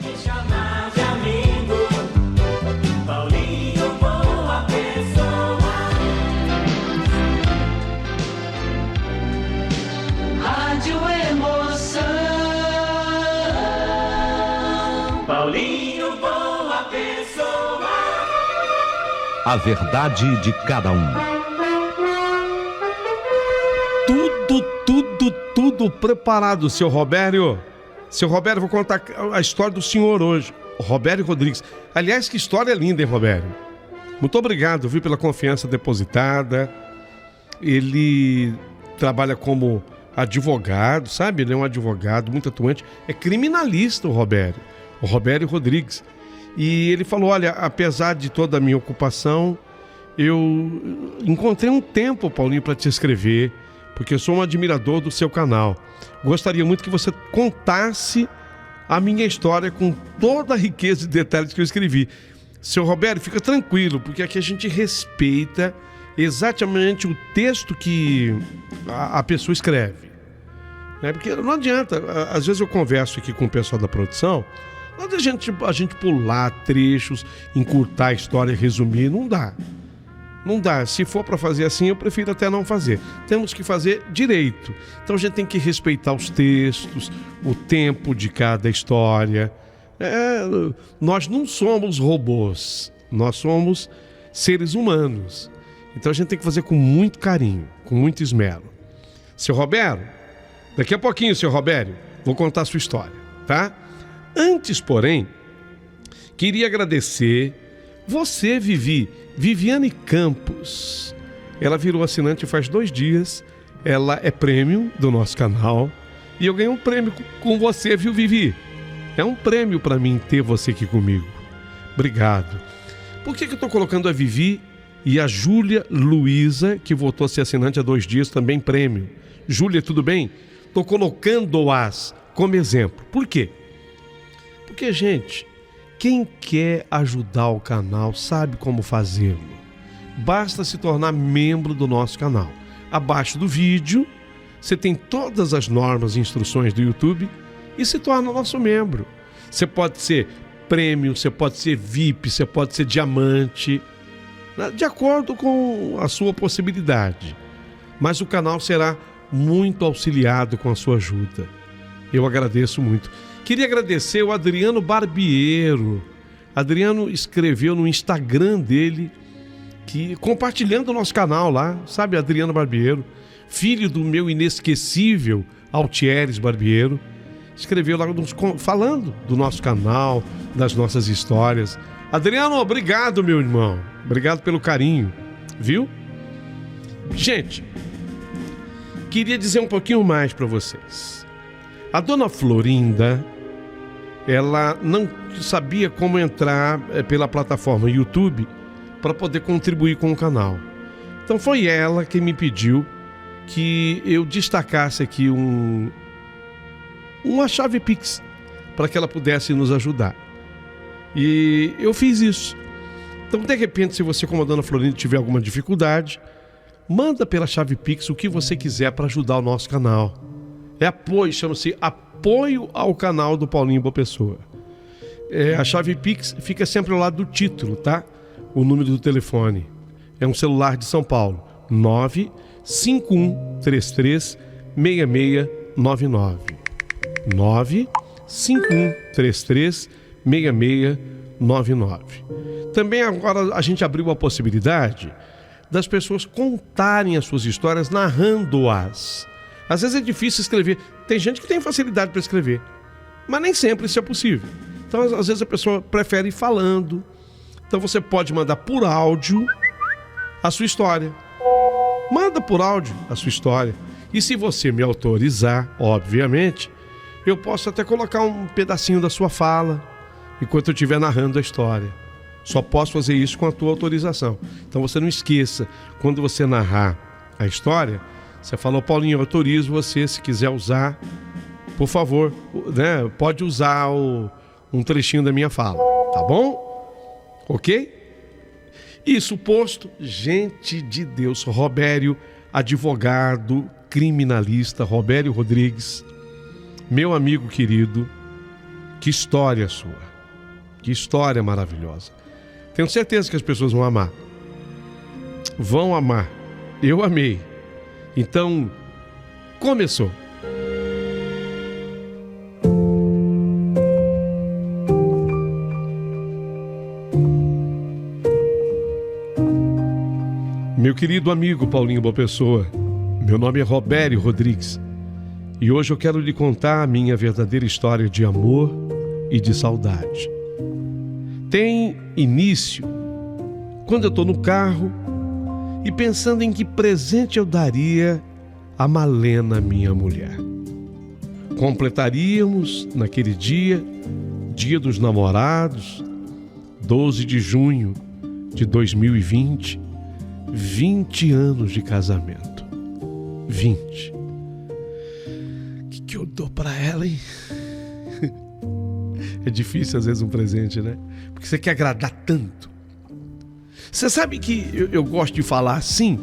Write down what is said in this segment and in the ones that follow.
Me chamar de amigo, Paulinho, boa pessoa. Rádio Emoção, Paulinho, boa pessoa. A verdade de cada um. Tudo preparado, seu Robério. Seu Robério, vou contar a história do senhor hoje. Robério Rodrigues. Aliás, que história linda, hein, Robério? Muito obrigado, viu, pela confiança depositada. Ele trabalha como advogado, sabe? Ele é um advogado muito atuante. É criminalista, o Robério Rodrigues. E ele falou, olha, apesar de toda a minha ocupação, eu encontrei um tempo, Paulinho, para te escrever, porque eu sou um admirador do seu canal. Gostaria muito que você contasse a minha história com toda a riqueza de detalhes que eu escrevi. Seu Roberto, fica tranquilo, porque aqui a gente respeita exatamente o texto que a pessoa escreve. Né? Porque não adianta, às vezes eu converso aqui com o pessoal da produção, não adianta a gente pular trechos, encurtar a história, resumir, não dá. Não dá. Se for para fazer assim, eu prefiro até não fazer. Temos que fazer direito. Então a gente tem que respeitar os textos, o tempo de cada história. Nós não somos robôs. Nós somos seres humanos. Então a gente tem que fazer com muito carinho, com muito esmero. Seu Roberto, daqui a pouquinho, seu Roberto, vou contar a sua história, tá? Antes, porém, queria agradecer você, Viviane Campos. Ela virou assinante faz 2 dias. Ela é prêmio do nosso canal. E eu ganhei um prêmio com você, viu, Vivi? É um prêmio para mim ter você aqui comigo. Obrigado. Por que eu estou colocando a Vivi e a Júlia Luiza, que voltou a ser assinante há 2 dias, também prêmio? Júlia, tudo bem? Estou colocando-as como exemplo. Por quê? Porque, gente, quem quer ajudar o canal sabe como fazê-lo. Basta se tornar membro do nosso canal. Abaixo do vídeo, você tem todas as normas e instruções do YouTube e se torna nosso membro. Você pode ser prêmio, você pode ser VIP, você pode ser diamante, de acordo com a sua possibilidade. Mas o canal será muito auxiliado com a sua ajuda. Eu agradeço muito. Queria agradecer o Adriano Barbiero. Adriano escreveu no Instagram dele, compartilhando o nosso canal lá, sabe, Adriano Barbiero, filho do meu inesquecível Altieres Barbiero, escreveu lá falando do nosso canal, das nossas histórias. Adriano, obrigado, meu irmão. Obrigado pelo carinho, viu? Gente, queria dizer um pouquinho mais para vocês. A dona Florinda, ela não sabia como entrar pela plataforma YouTube para poder contribuir com o canal. Então foi ela que me pediu que eu destacasse aqui uma chave Pix para que ela pudesse nos ajudar. E eu fiz isso. Então, de repente, se você, como a dona Florinda, tiver alguma dificuldade, manda pela chave Pix o que você quiser para ajudar o nosso canal. É apoio, chama-se Apoio ao Canal do Paulinho Boa Pessoa. A chave Pix fica sempre ao lado do título, tá? O número do telefone. É um celular de São Paulo. 951336699. 951336699. Também agora a gente abriu a possibilidade das pessoas contarem as suas histórias narrando-as. Às vezes é difícil escrever. Tem gente que tem facilidade para escrever, mas nem sempre isso é possível. Então, às vezes a pessoa prefere ir falando. Então você pode mandar por áudio a sua história. Manda por áudio a sua história. E se você me autorizar, obviamente, eu posso até colocar um pedacinho da sua fala enquanto eu estiver narrando a história. Só posso fazer isso com a tua autorização. Então você não esqueça, quando você narrar a história, você falou, Paulinho, eu autorizo você, se quiser usar, por favor, né, pode usar um trechinho da minha fala, tá bom? Ok? Isso posto, gente de Deus, Robério, advogado, criminalista, Robério Rodrigues, meu amigo querido, Que história sua. Que história maravilhosa. Tenho certeza que as pessoas vão amar. Vão amar. Eu amei. Então, começou. Meu querido amigo Paulinho Boa Pessoa, meu nome é Robério Rodrigues e hoje eu quero lhe contar a minha verdadeira história de amor e de saudade. Tem início quando eu estou no carro e pensando em que presente eu daria a Malena, minha mulher. Completaríamos naquele dia, Dia dos Namorados, 12 de junho de 2020, 20 anos de casamento. 20. O que eu dou pra ela, hein? É difícil às vezes um presente, né? Porque você quer agradar tanto. Você sabe que eu gosto de falar assim?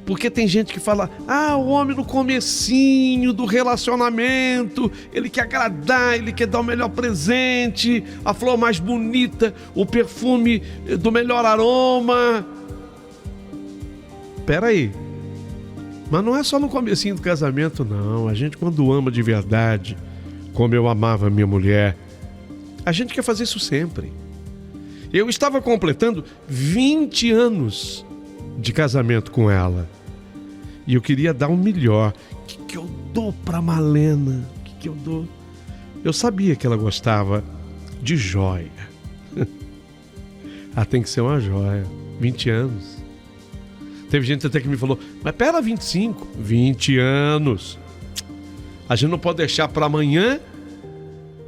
Porque tem gente que fala, o homem no comecinho do relacionamento, ele quer agradar, ele quer dar o melhor presente, a flor mais bonita, o perfume do melhor aroma. Pera aí, mas não é só no comecinho do casamento, não. A gente, quando ama de verdade, como eu amava a minha mulher, a gente quer fazer isso sempre. Eu estava completando 20 anos de casamento com ela e eu queria dar o melhor. O que eu dou pra Malena? O que eu dou? Eu sabia que ela gostava de joia. Tem que ser uma joia. 20 anos. Teve gente até que me falou, mas pera, 25? 20 anos. A gente não pode deixar para amanhã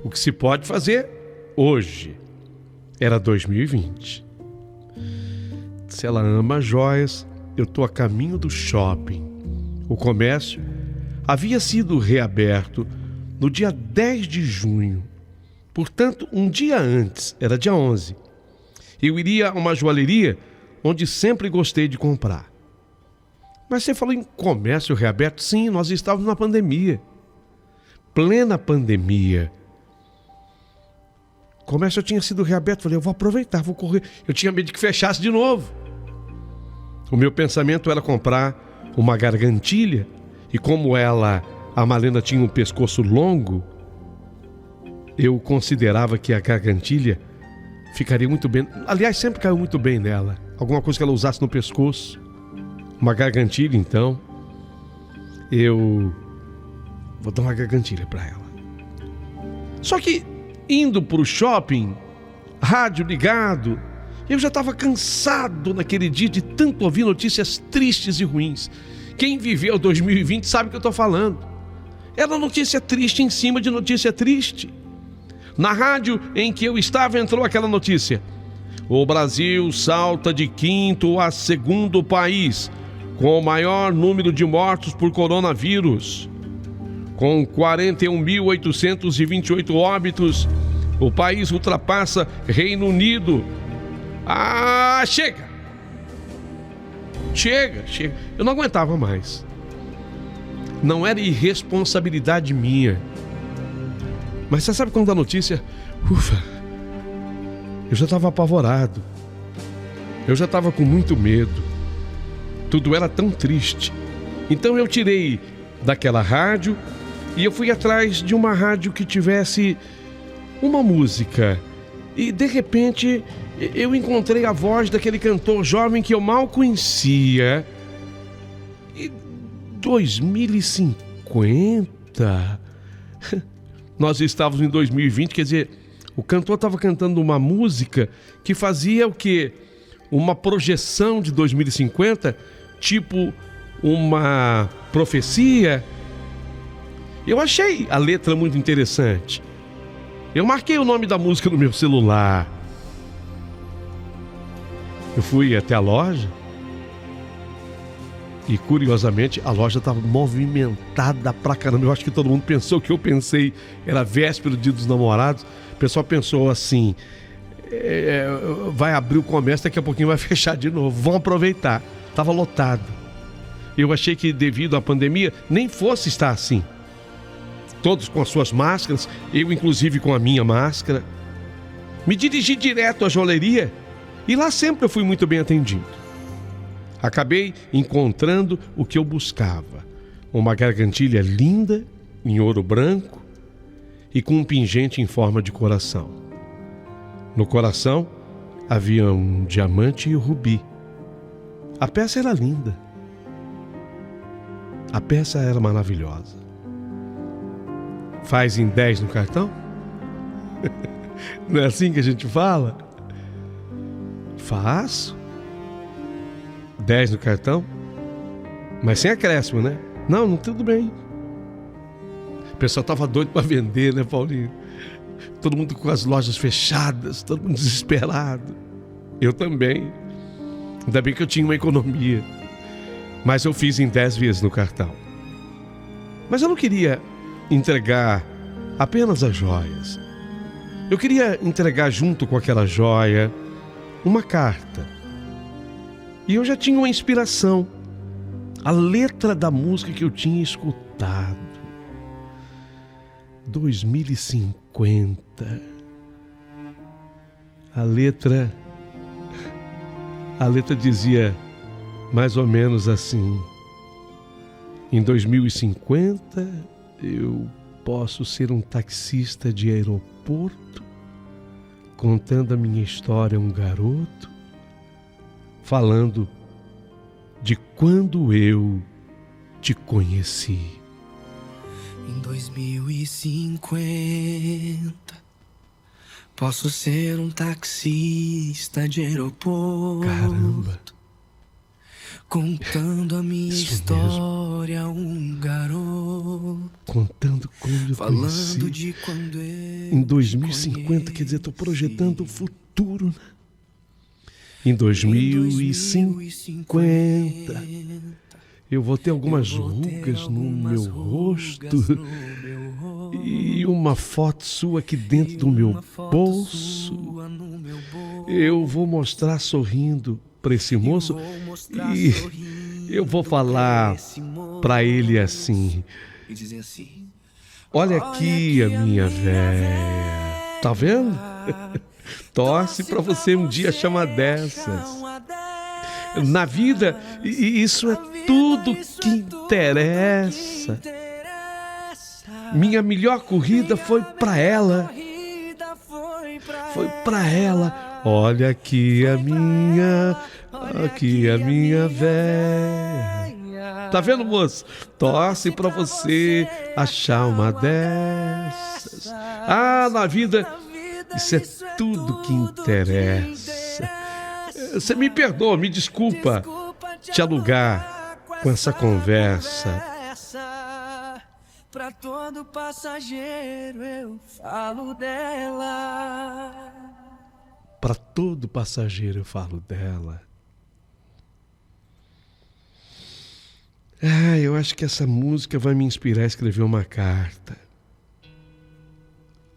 o que se pode fazer hoje. Era 2020. Se ela ama joias, eu estou a caminho do shopping. O comércio havia sido reaberto no dia 10 de junho. Portanto, um dia antes, era dia 11. Eu iria a uma joalheria onde sempre gostei de comprar. Mas você falou em comércio reaberto? Sim, nós estávamos na pandemia. Plena pandemia. O comércio tinha sido reaberto. Falei, eu vou aproveitar, vou correr. Eu tinha medo de que fechasse de novo. O meu pensamento era comprar uma gargantilha. E como a Malena tinha um pescoço longo, eu considerava que a gargantilha ficaria muito bem. Aliás, sempre caiu muito bem nela. Alguma coisa que ela usasse no pescoço. Uma gargantilha, então. Eu vou dar uma gargantilha para ela. Só que, indo para o shopping, rádio ligado, eu já estava cansado naquele dia de tanto ouvir notícias tristes e ruins. Quem viveu 2020 sabe o que eu estou falando. Era notícia triste em cima de notícia triste. Na rádio em que eu estava entrou aquela notícia. O Brasil salta de 5º a 2º país com o maior número de mortos por coronavírus. Com 41.828 óbitos, o país ultrapassa Reino Unido. Chega! Chega! Eu não aguentava mais. Não era irresponsabilidade minha. Mas você sabe quando dá notícia? Eu já estava apavorado. Eu já estava com muito medo. Tudo era tão triste. Então eu tirei daquela rádio e eu fui atrás de uma rádio que tivesse uma música. E de repente eu encontrei a voz daquele cantor jovem que eu mal conhecia. E 2050? Nós estávamos em 2020, quer dizer, o cantor estava cantando uma música que fazia o quê? Uma projeção de 2050, tipo uma profecia. Eu achei a letra muito interessante. Eu marquei o nome da música no meu celular. Eu fui até a loja e, curiosamente, a loja estava movimentada pra caramba. Eu acho que todo mundo pensou o que eu pensei. Era véspera do Dia dos Namorados. O pessoal pensou assim, vai abrir o comércio, daqui a pouquinho vai fechar de novo. Vão aproveitar. Estava lotado. Eu achei que, devido à pandemia, nem fosse estar assim. todos com as suas máscaras, eu inclusive com a minha máscara. Me dirigi direto à joalheria e lá sempre eu fui muito bem atendido. Acabei encontrando o que eu buscava: uma gargantilha linda, em ouro branco e com um pingente em forma de coração. No coração havia um diamante e um rubi. A peça era linda. A peça era maravilhosa. Faz em 10 no cartão? Não é assim que a gente fala? Faço. 10 no cartão? Mas sem acréscimo, né? Não, tudo bem. O pessoal tava doido para vender, né, Paulinho? Todo mundo com as lojas fechadas, todo mundo desesperado. Eu também. Ainda bem que eu tinha uma economia. Mas eu fiz em 10 vezes no cartão. Mas eu não queria entregar apenas as joias. Eu queria entregar junto com aquela joia uma carta. E eu já tinha uma inspiração. A letra da música que eu tinha escutado. 2050. A letra dizia mais ou menos assim: em 2050 eu posso ser um taxista de aeroporto, contando a minha história a um garoto, falando de quando eu te conheci. Em 2050 posso ser um taxista de aeroporto. Caramba! Contando a minha história a um garoto. Contando quando eu falando conheci. de quando eu Em 2050, quer dizer, estou projetando o futuro, né? Em 2050 eu vou ter algumas rugas no meu rosto e uma foto sua aqui dentro do meu bolso. Eu vou mostrar sorrindo para esse moço e eu vou falar para ele assim: olha aqui a minha véia, tá vendo? Torce para você um dia chamar dessas. Na vida, isso é tudo que interessa. Minha melhor corrida foi para ela. Foi para ela. Olha aqui a minha véia. Tá vendo, moço? Torce para você achar uma dessas. Ah, na vida, isso é tudo que interessa. Você me perdoa, me desculpa te alugar com essa conversa. Pra todo passageiro eu falo dela. Para todo passageiro eu falo dela. Eu acho que essa música vai me inspirar a escrever uma carta.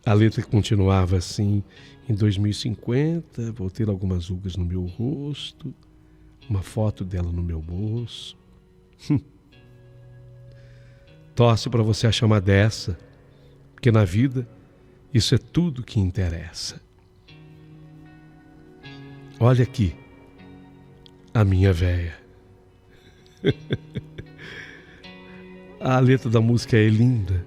A letra continuava assim: em 2050 vou ter algumas rugas no meu rosto, uma foto dela no meu bolso. Torce para você achar uma dessa, porque na vida isso é tudo que interessa. Olha aqui a minha véia. A letra da música é linda.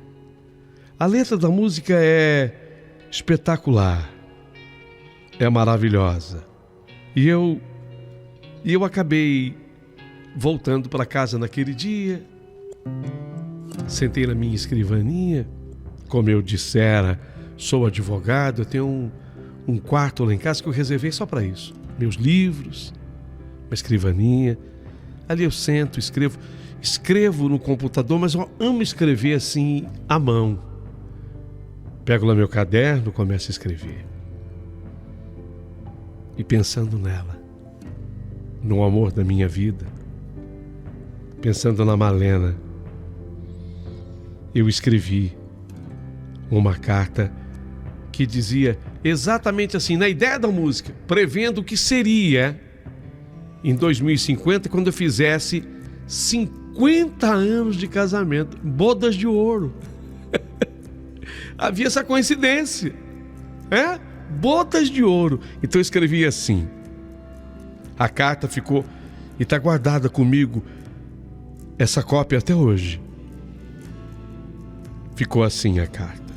A letra da música é espetacular. É maravilhosa. E eu acabei voltando para casa naquele dia. Sentei na minha escrivaninha. Como eu dissera, sou advogado. Eu tenho um quarto lá em casa que eu reservei só para isso. Meus livros, uma escrivaninha. Ali eu sento, escrevo no computador, mas eu amo escrever assim à mão. Pego lá meu caderno, começo a escrever. E pensando nela, no amor da minha vida, pensando na Malena, eu escrevi uma carta que dizia exatamente assim, na ideia da música, prevendo o que seria em 2050, quando eu fizesse 50 anos de casamento, bodas de ouro. havia essa coincidência. Botas de ouro. Então eu escrevi assim. A carta ficou e está guardada comigo, essa cópia até hoje. Ficou assim a carta.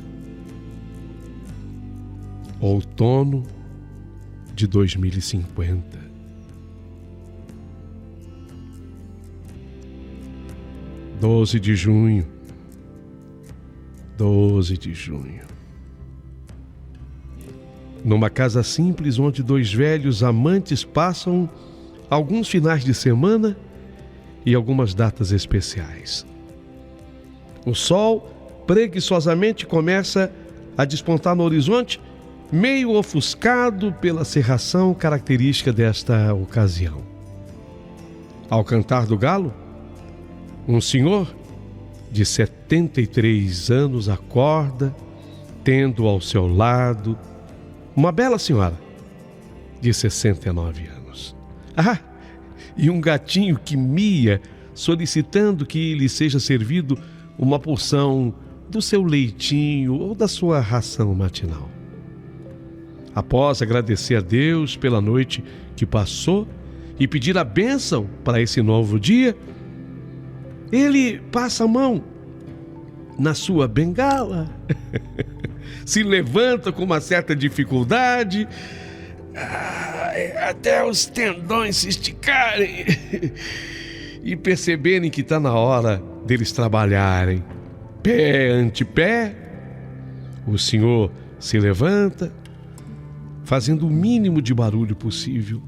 Outono de 2050. 12 de junho. 12 de junho. Numa casa simples onde dois velhos amantes passam alguns finais de semana e algumas datas especiais. O sol preguiçosamente começa a despontar no horizonte, meio ofuscado pela cerração característica desta ocasião. Ao cantar do galo, um senhor de 73 anos acorda, tendo ao seu lado uma bela senhora de 69 anos. E um gatinho que mia, solicitando que lhe seja servido uma porção do seu leitinho ou da sua ração matinal. Após agradecer a Deus pela noite que passou e pedir a bênção para esse novo dia, ele passa a mão na sua bengala, se levanta com uma certa dificuldade, até os tendões se esticarem e perceberem que está na hora deles trabalharem. Pé ante pé, o senhor se levanta, fazendo o mínimo de barulho possível,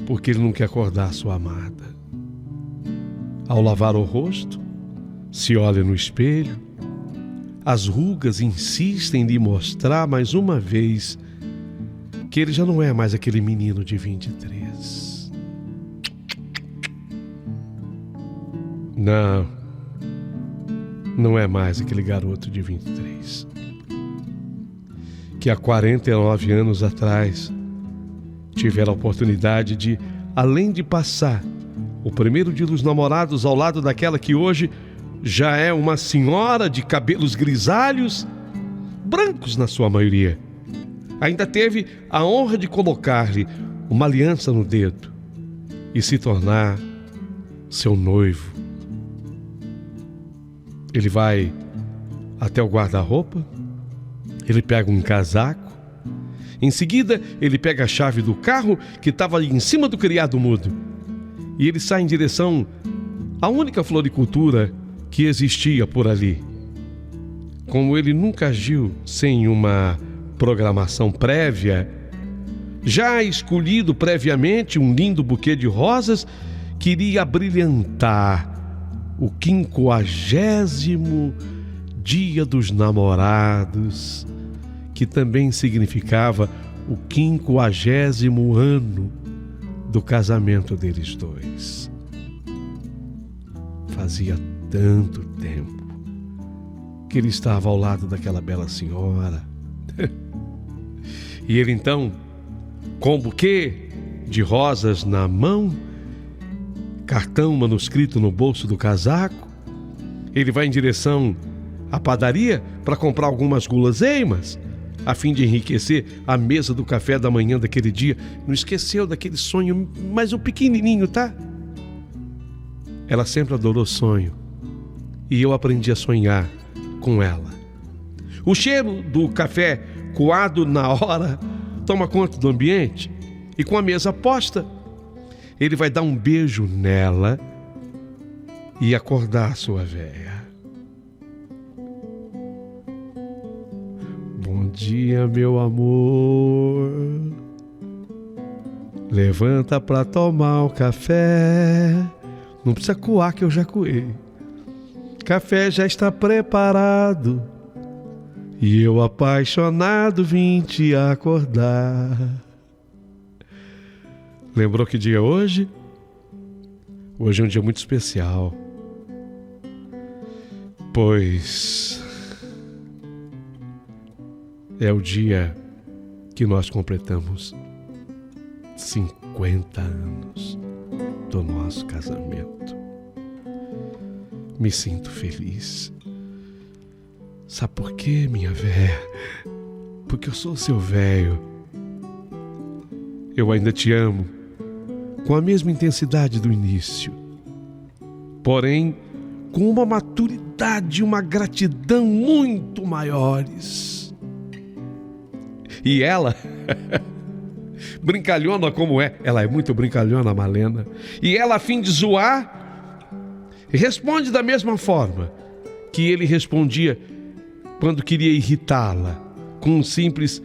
porque ele não quer acordar sua amada. Ao lavar o rosto, se olha no espelho, as rugas insistem em lhe mostrar mais uma vez que ele já não é mais aquele menino de 23. Não é mais aquele garoto de 23. Que há 49 anos atrás tivera a oportunidade de, além de passar o primeiro dia dos namorados ao lado daquela que hoje já é uma senhora de cabelos grisalhos, brancos na sua maioria, ainda teve a honra de colocar-lhe uma aliança no dedo e se tornar seu noivo. Ele vai até o guarda-roupa, ele pega um casaco, em seguida ele pega a chave do carro que estava ali em cima do criado mudo e ele sai em direção à única floricultura que existia por ali. Como ele nunca agiu sem uma programação prévia, já escolhido previamente um lindo buquê de rosas que iria brilhantar o 50º dia dos namorados, que também significava o 50º ano do casamento deles dois. Fazia tanto tempo que ele estava ao lado daquela bela senhora. E ele então, com um buquê de rosas na mão, cartão manuscrito no bolso do casaco, ele vai em direção à padaria para comprar algumas guloseimas, a fim de enriquecer a mesa do café da manhã daquele dia. Não esqueceu daquele sonho, mas o pequenininho, tá? Ela sempre adorou sonho, e eu aprendi a sonhar com ela. O cheiro do café coado na hora toma conta do ambiente, e com a mesa posta, ele vai dar um beijo nela e acordar sua véia. Bom dia, meu amor. Levanta pra tomar o café. Não precisa coar que eu já coei. Café já está preparado e eu apaixonado vim te acordar. Lembrou que dia é hoje? Hoje é um dia muito especial, pois é o dia que nós completamos 50 anos do nosso casamento. Me sinto feliz. Sabe por quê, minha véia? Porque eu sou seu velho. Eu ainda te amo com a mesma intensidade do início, porém com uma maturidade e uma gratidão muito maiores. E ela, brincalhona como é, ela é muito brincalhona, Malena, e ela, a fim de zoar, responde da mesma forma que ele respondia quando queria irritá-la, com um simples: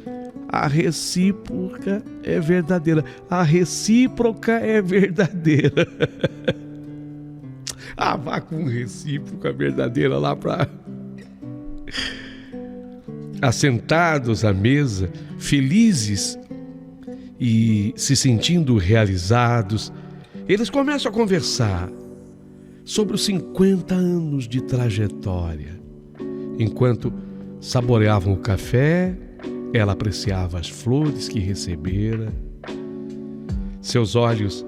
a recíproca é verdadeira. A recíproca é verdadeira. Ah, vá com recíproca verdadeira lá para... Assentados à mesa, felizes e se sentindo realizados, eles começam a conversar sobre os 50 anos de trajetória. Enquanto saboreavam o café, ela apreciava as flores que recebera. Seus olhos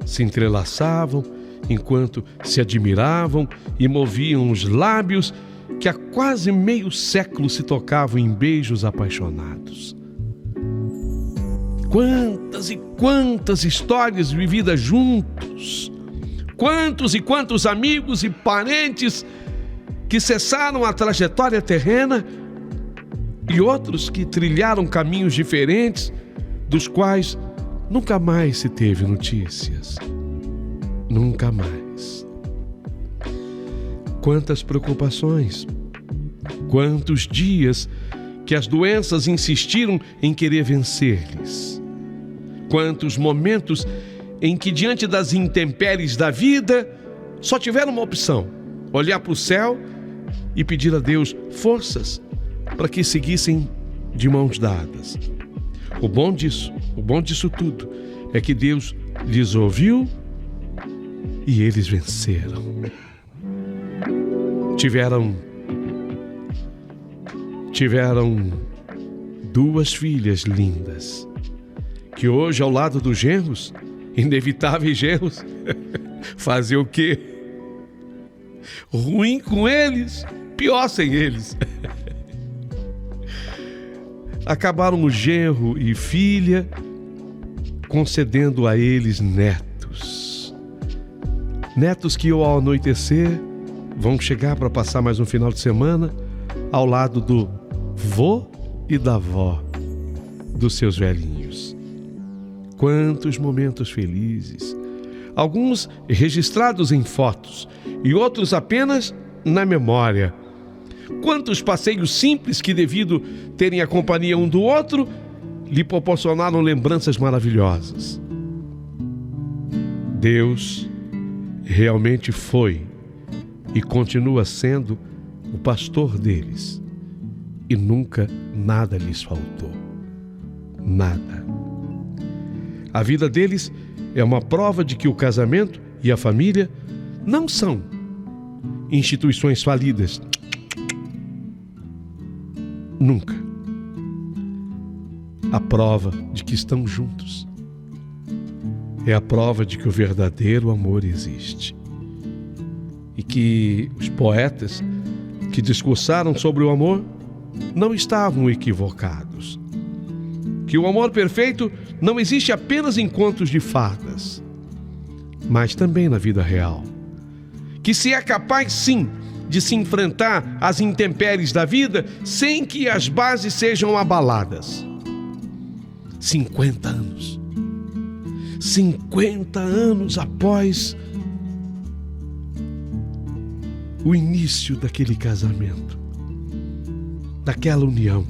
se entrelaçavam enquanto se admiravam e moviam os lábios que há quase meio século se tocavam em beijos apaixonados. Quantas e quantas histórias vividas juntos! Quantos e quantos amigos e parentes que cessaram a trajetória terrena e outros que trilharam caminhos diferentes, dos quais nunca mais se teve notícias. Nunca mais. Quantas preocupações, quantos dias que as doenças insistiram em querer vencer-lhes. Quantos momentos em que, diante das intempéries da vida, só tiveram uma opção: olhar para o céu e pedir a Deus forças para que seguissem de mãos dadas. O bom disso tudo é que Deus lhes ouviu e eles venceram. Tiveram 2 filhas lindas, que hoje, ao lado dos genros, inevitáveis genros, fazer o quê? Ruim com eles, pior sem eles. Acabaram o genro e filha, concedendo a eles netos. Netos que, ao anoitecer, vão chegar para passar mais um final de semana ao lado do vô e da vó dos seus velhinhos. Quantos momentos felizes! Alguns registrados em fotos e outros apenas na memória. Quantos passeios simples que, devido terem a companhia um do outro, lhe proporcionaram lembranças maravilhosas. Deus realmente foi e continua sendo o pastor deles, e nunca nada lhes faltou. Nada. A vida deles é uma prova de que o casamento e a família não são instituições falidas. Nunca. A prova de que estão juntos é a prova de que o verdadeiro amor existe. E que os poetas que discursaram sobre o amor não estavam equivocados. Que o amor perfeito não existe apenas em contos de fadas, mas também na vida real. Que se é capaz, sim, de se enfrentar às intempéries da vida sem que as bases sejam abaladas. 50 anos. 50 anos após o início daquele casamento, daquela união,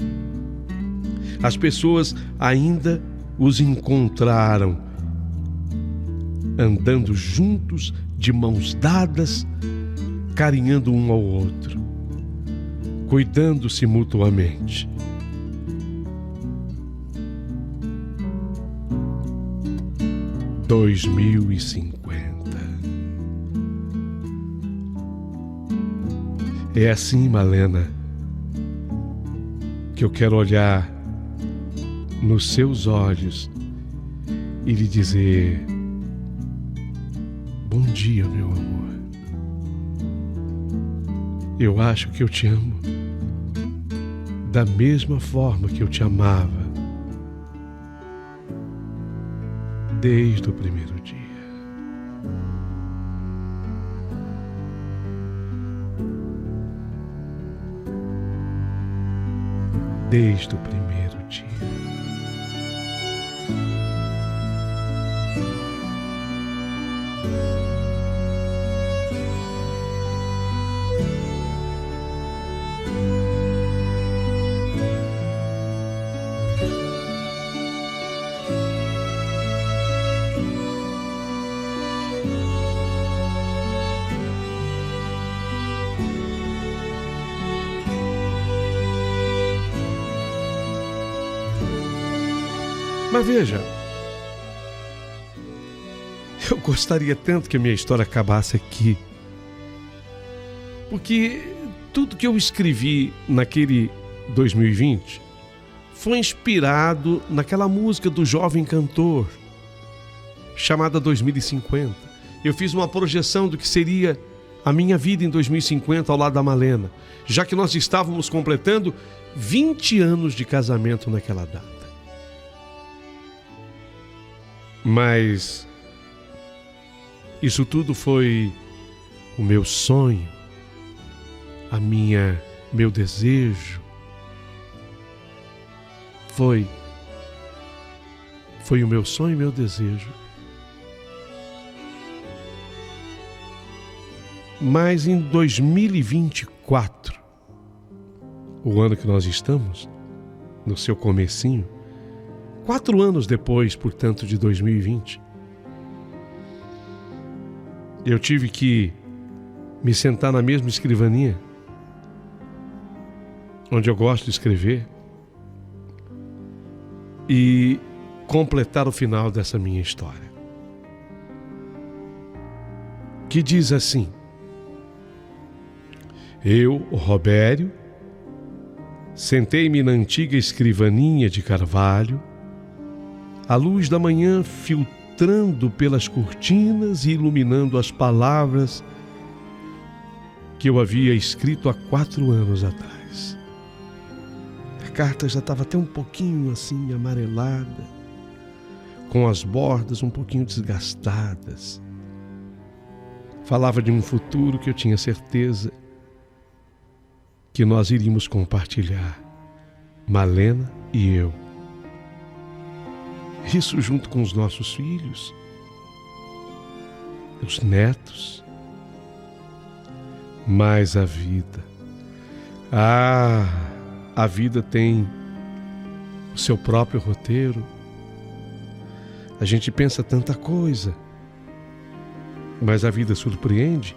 as pessoas ainda os encontraram andando juntos, de mãos dadas, carinhando um ao outro, cuidando-se mutuamente. – 2050. É assim, Malena, que eu quero olhar nos seus olhos e lhe dizer: bom dia, meu amor. Eu acho que eu te amo da mesma forma que eu te amava desde o primeiro dia. Desde o primeiro dia. Mas veja, eu gostaria tanto que a minha história acabasse aqui, porque tudo que eu escrevi naquele 2020 foi inspirado naquela música do jovem cantor chamada 2050. Eu fiz uma projeção do que seria a minha vida em 2050 ao lado da Malena, já que nós estávamos completando 20 anos de casamento naquela data. Mas isso tudo foi o meu sonho, meu desejo. Foi o meu sonho e meu desejo. Mas em 2024, o ano que nós estamos, no seu comecinho, 4 anos depois, portanto, de 2020, eu tive que me sentar na mesma escrivaninha onde eu gosto de escrever e completar o final dessa minha história, que diz assim: eu, o Robério, sentei-me na antiga escrivaninha de carvalho, a luz da manhã filtrando pelas cortinas e iluminando as palavras que eu havia escrito há 4 anos atrás. A carta já estava até um pouquinho assim amarelada, com as bordas um pouquinho desgastadas. Falava de um futuro que eu tinha certeza que nós iríamos compartilhar, Malena e eu. Isso junto com os nossos filhos, os netos. Mas a vida, a vida tem o seu próprio roteiro. A gente pensa tanta coisa, mas a vida surpreende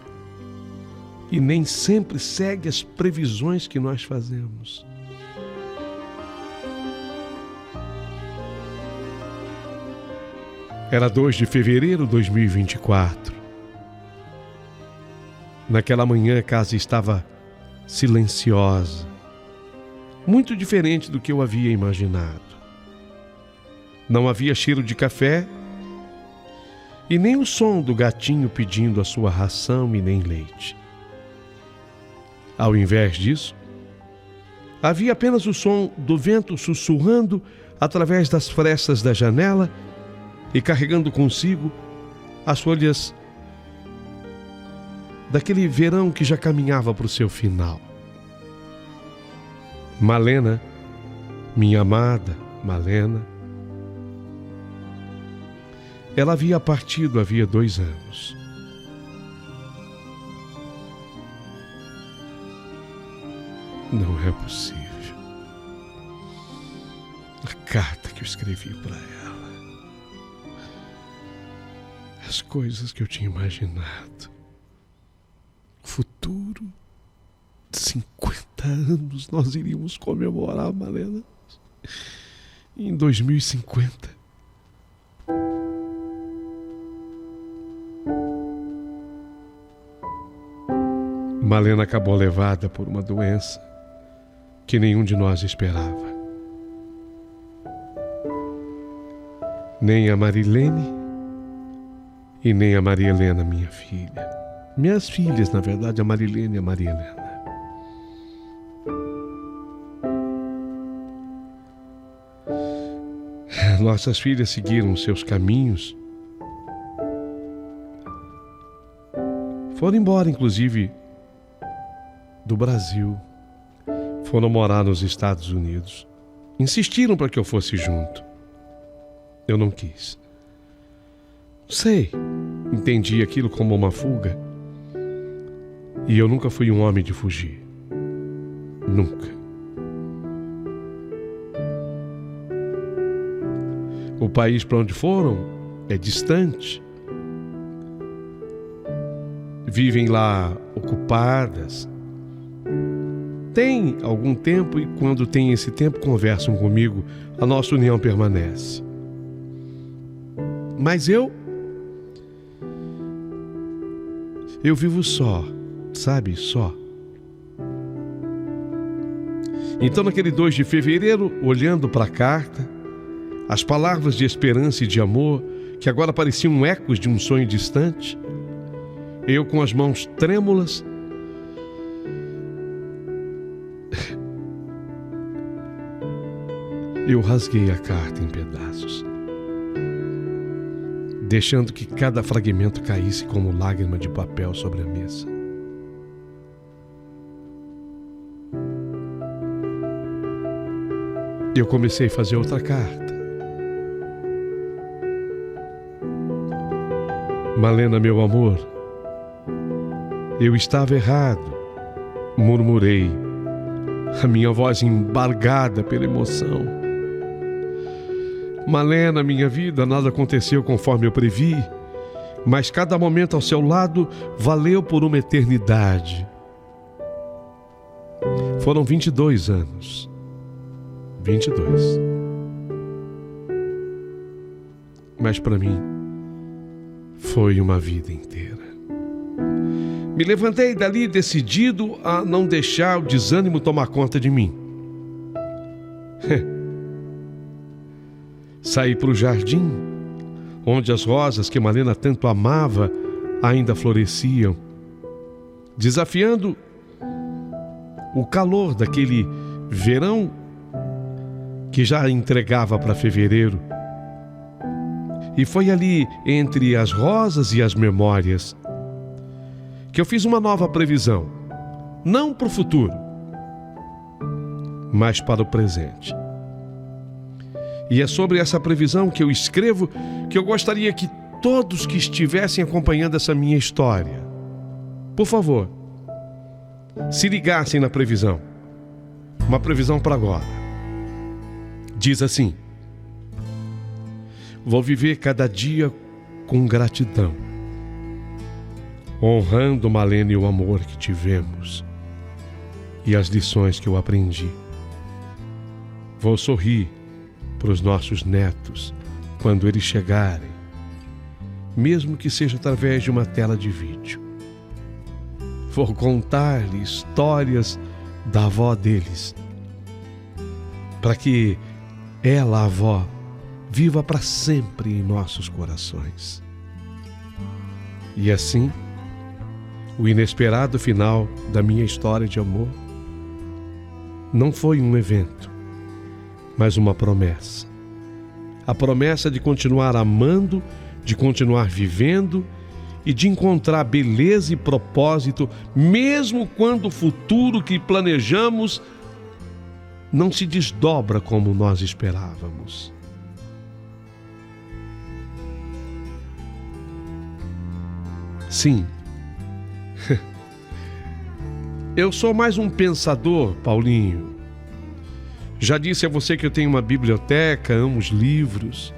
e nem sempre segue as previsões que nós fazemos. Era 2 de fevereiro de 2024. Naquela manhã a casa estava silenciosa, muito diferente do que eu havia imaginado. Não havia cheiro de café e nem o som do gatinho pedindo a sua ração e nem leite. Ao invés disso, havia apenas o som do vento sussurrando através das frestas da janela e carregando consigo as folhas daquele verão que já caminhava para o seu final. Malena, minha amada Malena, ela havia partido havia 2 anos. Não é possível. A carta que eu escrevi para ela, as coisas que eu tinha imaginado, o futuro de 50 anos nós iríamos comemorar, Malena, em 2050. Malena acabou levada por uma doença que nenhum de nós esperava. Nem a Marilene e nem a Maria Helena, minha filha. Minhas filhas, na verdade, a Marilene e a Maria Helena. Nossas filhas seguiram seus caminhos. Foram embora, inclusive, do Brasil. Foram morar nos Estados Unidos. Insistiram para que eu fosse junto. Eu não quis. Sei, entendi aquilo como uma fuga. E eu nunca fui um homem de fugir. Nunca. O país para onde foram é distante. Vivem lá ocupadas. Tem algum tempo e quando tem esse tempo conversam comigo. A nossa união permanece. Mas eu vivo só, sabe? Só. Então, naquele 2 de fevereiro, olhando para a carta, as palavras de esperança e de amor, que agora pareciam ecos de um sonho distante, eu com as mãos trêmulas, eu rasguei a carta em pedaços, deixando que cada fragmento caísse como lágrima de papel sobre a mesa. Eu comecei a fazer outra carta. Malena, meu amor, eu estava errado, murmurei, a minha voz embargada pela emoção. Malena, minha vida, nada aconteceu conforme eu previ, mas cada momento ao seu lado valeu por uma eternidade. Foram 22 anos. 22. Mas para mim, foi uma vida inteira. Me levantei dali decidido a não deixar o desânimo tomar conta de mim. Saí para o jardim, onde as rosas que Malena tanto amava ainda floresciam, desafiando o calor daquele verão que já entregava para fevereiro. E foi ali, entre as rosas e as memórias, que eu fiz uma nova previsão, não para o futuro, mas para o presente. E é sobre essa previsão que eu escrevo, que eu gostaria que todos que estivessem acompanhando essa minha história, por favor, se ligassem na previsão. Uma previsão para agora. Diz assim: vou viver cada dia com gratidão, honrando, Malena, o amor que tivemos e as lições que eu aprendi. Vou sorrir para os nossos netos quando eles chegarem, mesmo que seja através de uma tela de vídeo. Vou contar-lhes histórias da avó deles, para que ela, a avó, viva para sempre em nossos corações. E assim, o inesperado final da minha história de amor não foi um evento, mas uma promessa. A promessa de continuar amando, de continuar vivendo e de encontrar beleza e propósito, mesmo quando o futuro que planejamos não se desdobra como nós esperávamos. Sim, eu sou mais um pensador, Paulinho. Já disse a você que eu tenho uma biblioteca, amo os livros.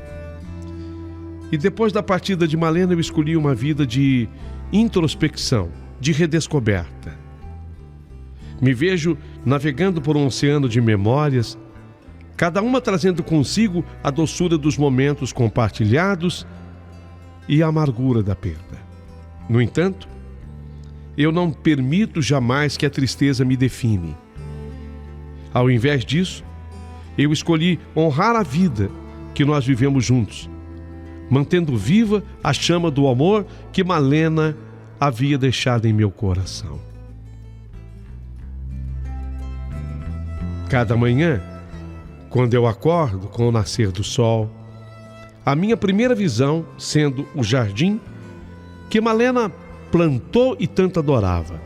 E depois da partida de Malena, eu escolhi uma vida de introspecção, de redescoberta. Me vejo navegando por um oceano de memórias, cada uma trazendo consigo a doçura dos momentos compartilhados e a amargura da perda. No entanto, eu não permito jamais que a tristeza me define. Ao invés disso, eu escolhi honrar a vida que nós vivemos juntos, mantendo viva a chama do amor que Malena havia deixado em meu coração. Cada manhã, quando eu acordo com o nascer do sol, A minha primeira visão sendo o jardim que Malena plantou e tanto adorava.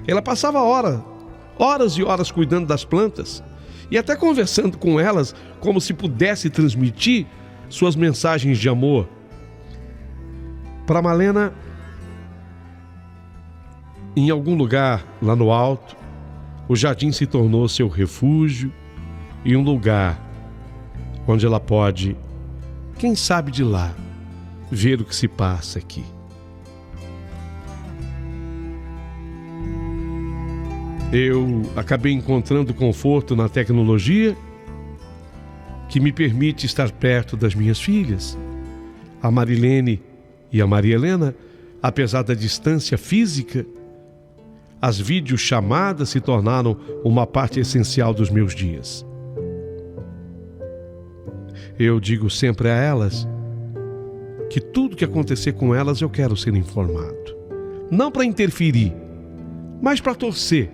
Ela passava horas e horas cuidando das plantas e até conversando com elas como se pudesse transmitir suas mensagens de amor. Para Malena, em algum lugar lá no alto, o jardim se tornou seu refúgio e um lugar onde ela pode, quem sabe de lá, ver o que se passa aqui. Eu acabei encontrando conforto na tecnologia que me permite estar perto das minhas filhas, a Marilene e a Maria Helena. Apesar da distância física, as videochamadas se tornaram uma parte essencial dos meus dias. Eu digo sempre a elas que tudo que acontecer com elas eu quero ser informado. Não para interferir, mas para torcer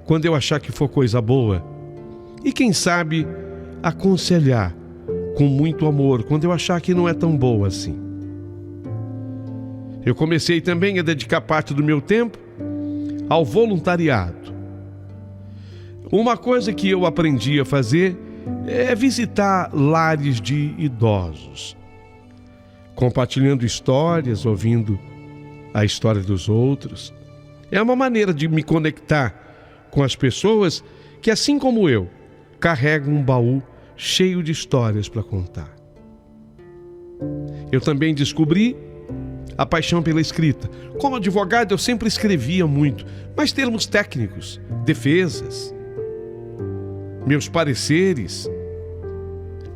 quando eu achar que for coisa boa. E quem sabe aconselhar com muito amor quando eu achar que não é tão boa assim. Eu comecei também a dedicar parte do meu tempo ao voluntariado. Uma coisa que eu aprendi a fazer é visitar lares de idosos, compartilhando histórias, ouvindo a história dos outros. É uma maneira de me conectar com as pessoas que, assim como eu, carregam um baú cheio de histórias para contar. Eu também descobri a paixão pela escrita. Como advogado, eu sempre escrevia muito, mas termos técnicos, defesas, meus pareceres,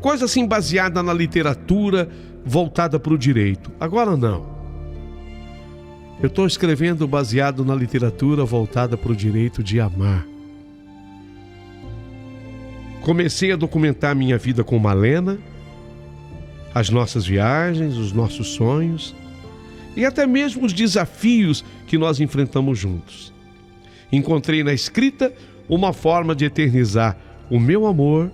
coisa assim baseada na literatura voltada para o direito. Agora não. Eu estou escrevendo baseado na literatura voltada para o direito de amar. Comecei a documentar minha vida com Malena, as nossas viagens, os nossos sonhos e até mesmo os desafios que nós enfrentamos juntos. Encontrei na escrita uma forma de eternizar o meu amor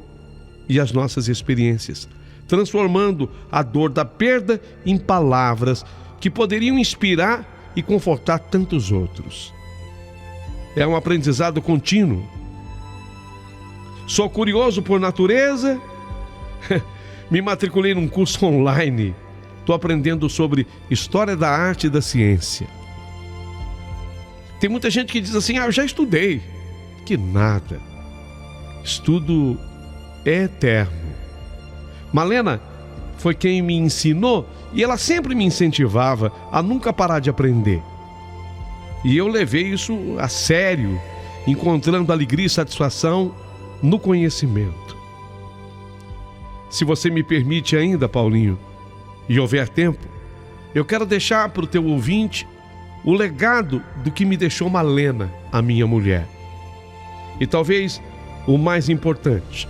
e as nossas experiências, transformando a dor da perda em palavras que poderiam inspirar e confortar tantos outros. É um aprendizado contínuo. Sou curioso por natureza. Me matriculei num curso online. Estou aprendendo sobre história da arte e da ciência. Tem muita gente que diz assim: eu já estudei. Que nada. Estudo é eterno. Malena foi quem me ensinou e ela sempre me incentivava a nunca parar de aprender. E eu levei isso a sério, encontrando alegria e satisfação no conhecimento. Se você me permite ainda, Paulinho, e houver tempo, eu quero deixar para o teu ouvinte o legado do que me deixou Malena, a minha mulher. E talvez o mais importante,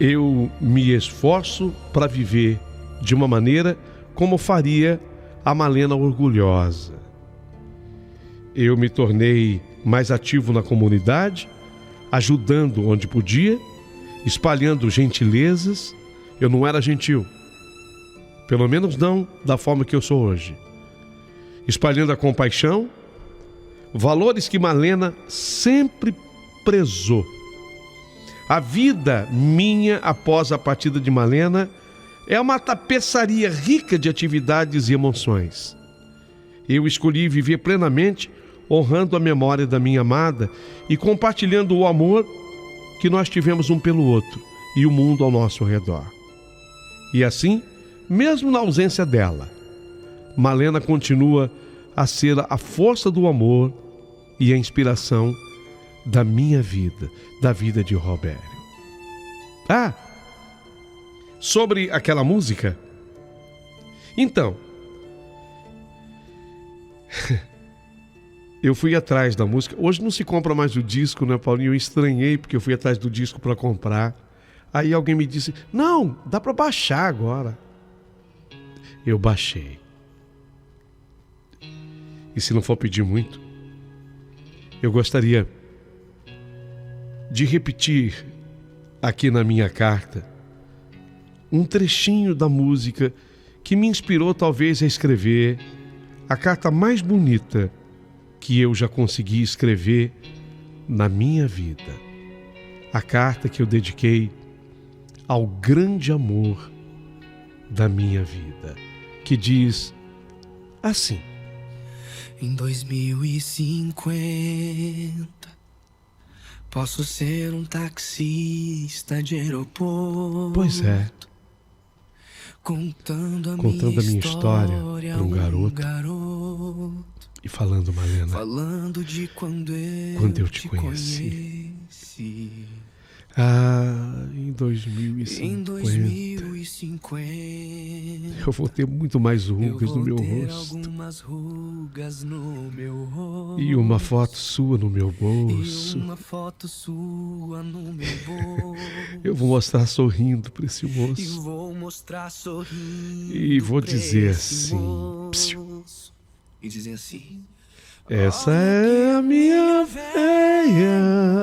eu me esforço para viver de uma maneira como faria a Malena orgulhosa. Eu me tornei mais ativo na comunidade, ajudando onde podia, espalhando gentilezas. Eu não era gentil, pelo menos não da forma que eu sou hoje. Espalhando a compaixão, valores que Malena sempre prezou. A vida minha após a partida de Malena é uma tapeçaria rica de atividades e emoções. Eu escolhi viver plenamente, honrando a memória da minha amada e compartilhando o amor que nós tivemos um pelo outro e o mundo ao nosso redor. E assim, mesmo na ausência dela, Malena continua a ser a força do amor e a inspiração da minha vida, da vida de Robério. Sobre aquela música. Então, eu fui atrás da música. Hoje não se compra mais o disco, né, Paulinho? Eu estranhei porque eu fui atrás do disco para comprar. Aí alguém me disse: não, dá para baixar agora. Eu baixei. E se não for pedir muito, eu gostaria de repetir aqui na minha carta um trechinho da música que me inspirou talvez a escrever a carta mais bonita que eu já consegui escrever na minha vida. A carta que eu dediquei ao grande amor da minha vida, que diz assim: Em 2050 posso ser um taxista de aeroporto. Pois é, Contando a contando minha história para um garoto e falando, Malena, falando de quando eu te conheci. Em 2050 eu vou ter muito mais rugas no meu rosto. Algumas rugas no meu rosto. E uma foto sua no meu bolso. Eu vou mostrar sorrindo para esse moço. E vou dizer assim, e dizer assim: essa é a minha véia.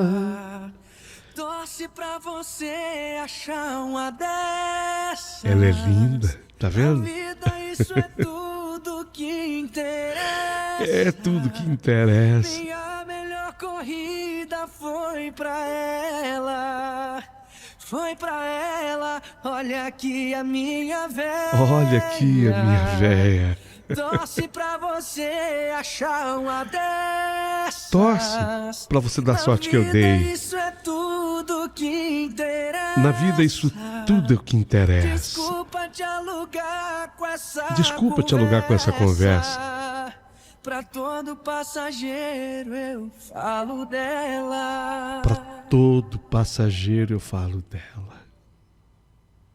Torce pra você achar uma dessas. Ela é linda, tá vendo? A vida, isso é tudo que interessa. É tudo que interessa. Minha melhor corrida foi pra ela. Foi pra ela. Olha aqui a minha véia. Olha aqui a minha véia. Torce pra você achar uma dessas. Torce pra você dar a sorte que eu dei. Isso é tudo que interessa. Na vida isso tudo é o que interessa. Desculpa te alugar com essa conversa. Pra todo passageiro eu falo dela. Pra todo passageiro eu falo dela.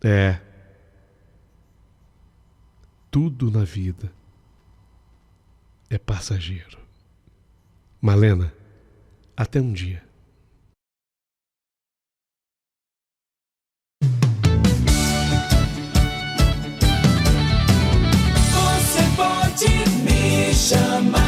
É. Tudo na vida é passageiro. Malena, até um dia. Você pode me chamar.